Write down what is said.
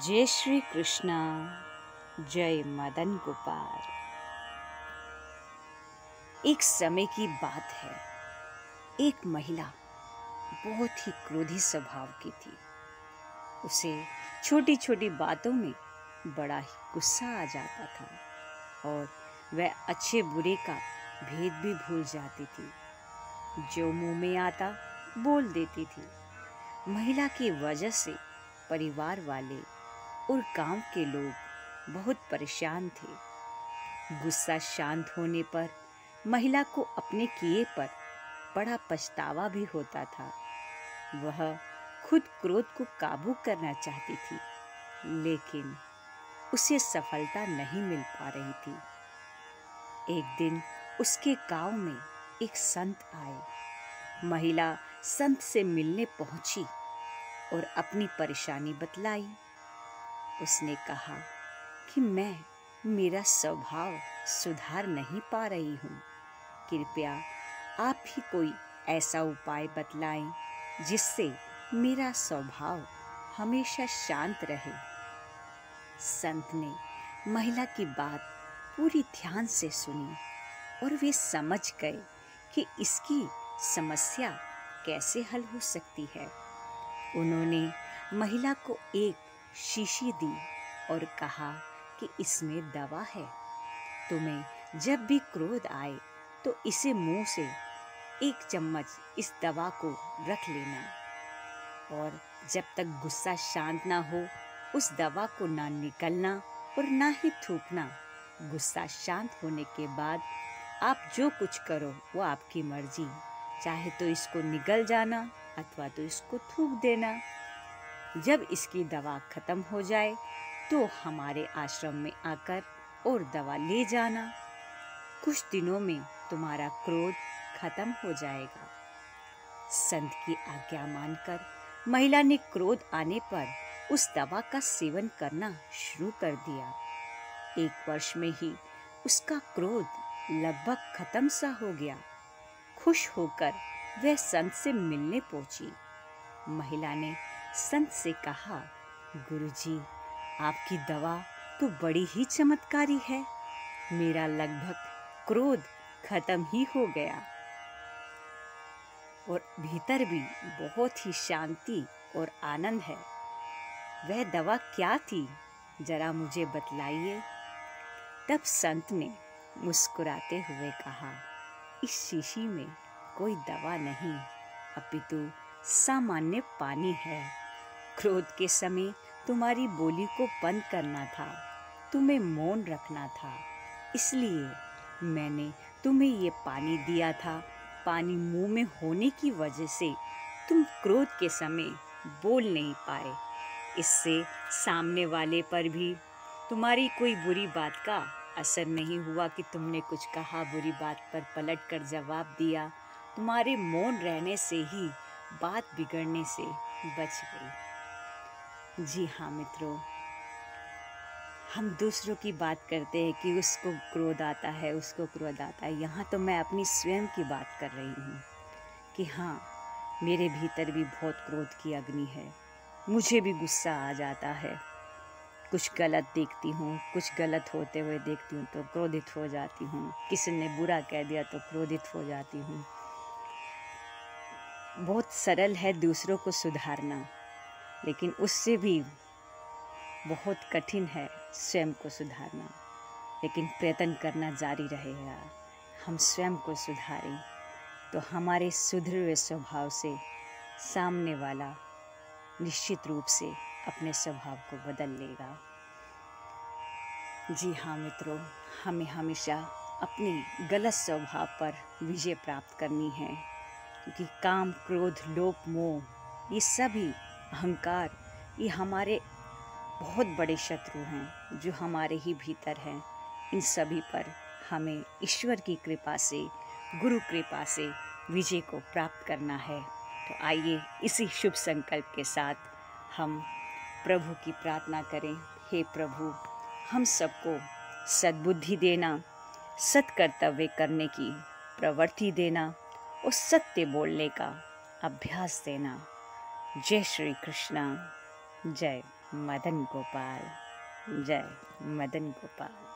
जय श्री कृष्णा, जय मदन गोपाल। एक समय की बात है, एक महिला बहुत ही क्रोधी स्वभाव की थी। उसे छोटी छोटी बातों में बड़ा ही गुस्सा आ जाता था और वह अच्छे बुरे का भेद भी भूल जाती थी। जो मुंह में आता बोल देती थी। महिला की वजह से परिवार वाले और गांव के लोग बहुत परेशान थे। गुस्सा शांत होने पर महिला को अपने किए पर बड़ा पछतावा भी होता था। वह खुद क्रोध को काबू करना चाहती थी, लेकिन उसे सफलता नहीं मिल पा रही थी। एक दिन उसके गांव में एक संत आए। महिला संत से मिलने पहुंची और अपनी परेशानी बतलाई। उसने कहा कि मेरा स्वभाव सुधार नहीं पा रही हूँ। कृपया आप ही कोई ऐसा उपाय बतलाएं जिससे मेरा स्वभाव हमेशा शांत रहे। संत ने महिला की बात पूरी ध्यान से सुनी और वे समझ गए कि इसकी समस्या कैसे हल हो सकती है। उन्होंने महिला को एक शीशी दी और कहा कि इसमें दवा है। तुम्हें जब भी क्रोध आए तो इसे मुंह से एक चम्मच इस दवा को रख लेना और जब तक गुस्सा शांत ना हो उस दवा को ना निगलना और ना ही थूकना। गुस्सा शांत होने के बाद आप जो कुछ करो वो आपकी मर्जी, चाहे तो इसको निगल जाना अथवा तो इसको थूक देना। जब इसकी दवा खत्म हो जाए तो हमारे आश्रम में आकर और दवा ले जाना। कुछ दिनों में तुम्हारा क्रोध खत्म हो जाएगा। संत की आज्ञा मानकर महिला ने क्रोध आने पर उस दवा का सेवन करना शुरू कर दिया। 1 वर्ष में ही उसका क्रोध लगभग खत्म सा हो गया। खुश होकर वह संत से मिलने पहुंची। महिला ने संत से कहा, गुरुजी, आपकी दवा तो बड़ी ही चमत्कारी है। मेरा लगभग क्रोध खत्म ही हो गया और भीतर भी बहुत ही शांति और आनंद है। वह दवा क्या थी, जरा मुझे बतलाइए। तब संत ने मुस्कुराते हुए कहा, इस शीशी में कोई दवा नहीं, अपितु सामान्य पानी है। क्रोध के समय तुम्हारी बोली को बंद करना था, तुम्हें मौन रखना था, इसलिए मैंने तुम्हें ये पानी दिया था। पानी मुंह में होने की वजह से तुम क्रोध के समय बोल नहीं पाए। इससे सामने वाले पर भी तुम्हारी कोई बुरी बात का असर नहीं हुआ कि तुमने कुछ कहा, बुरी बात पर पलट कर जवाब दिया। तुम्हारे मौन रहने से ही बात बिगड़ने से बच गई। जी हाँ मित्रों, हम दूसरों की बात करते हैं कि उसको क्रोध आता है, उसको क्रोध आता है। यहाँ तो मैं अपनी स्वयं की बात कर रही हूँ कि हाँ, मेरे भीतर भी बहुत क्रोध की अग्नि है। मुझे भी गुस्सा आ जाता है। कुछ गलत देखती हूँ, कुछ गलत होते हुए देखती हूँ तो क्रोधित हो जाती हूँ। किसी ने बुरा कह दिया तो क्रोधित हो जाती हूँ। बहुत सरल है दूसरों को सुधारना, लेकिन उससे भी बहुत कठिन है स्वयं को सुधारना। लेकिन प्रयत्न करना जारी रहेगा। हम स्वयं को सुधारें तो हमारे सुधरे हुए स्वभाव से सामने वाला निश्चित रूप से अपने स्वभाव को बदल लेगा। जी हाँ मित्रों, हमें हमेशा अपने गलत स्वभाव पर विजय प्राप्त करनी है, क्योंकि काम, क्रोध, लोभ, मोह ये सभी अहंकार, ये हमारे बहुत बड़े शत्रु हैं जो हमारे ही भीतर हैं। इन सभी पर हमें ईश्वर की कृपा से, गुरु कृपा से विजय को प्राप्त करना है। तो आइए इसी शुभ संकल्प के साथ हम प्रभु की प्रार्थना करें। हे प्रभु, हम सबको सद्बुद्धि देना, सत्कर्तव्य करने की प्रवृत्ति देना और सत्य बोलने का अभ्यास देना। जय श्री कृष्णा। जय मदन गोपाल, जय मदन गोपाल।